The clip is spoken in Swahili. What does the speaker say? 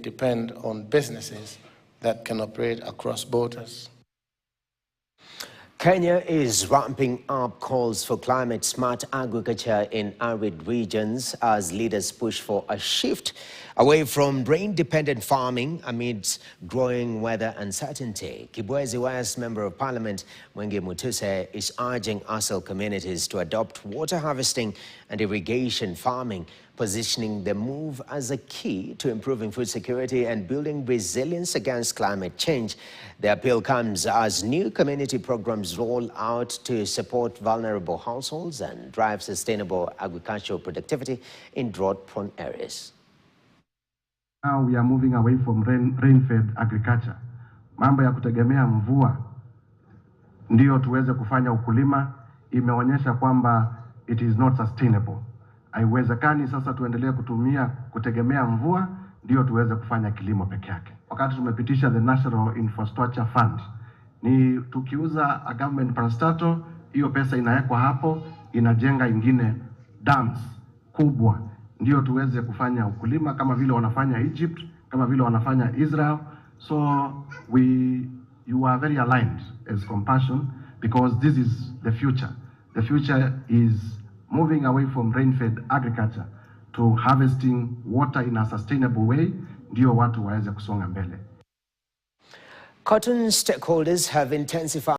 depend on businesses that can operate across borders. Kenya is ramping up calls for climate-smart agriculture in arid regions as leaders push for a shift away from rain-dependent farming amidst growing weather uncertainty. Kibwezi West Member of Parliament Mwenge Mutuse is urging ASAL communities to adopt water harvesting and irrigation farming, positioning the move as a key to improving food security and building resilience against climate change. The appeal comes as new community programs roll out to support vulnerable households and drive sustainable agricultural productivity in drought-prone areas. Now we are moving away from rain-fed agriculture. Mambo ya kutegemea mvua ndio tuweze kufanya ukulima imeonyesha kwamba it is not sustainable. Haiwezekani sasa tuendelee kutegemea mvua ndio tuweze kufanya kilimo peke yake. Wakati tumepitisha the National Infrastructure Fund, ni tukiuza a government parastatal, hiyo pesa inawekwa hapo, inajenga ingine dams kubwa ndio tuweze kufanya ukulima kama vile wanafanya Egypt, kama vile wanafanya Israel. So you are very aligned as Compassion because this is the future. The future is moving away from rain-fed agriculture to harvesting water in a sustainable way, ndio watu waweze kusonga mbele. Cotton stakeholders have intensified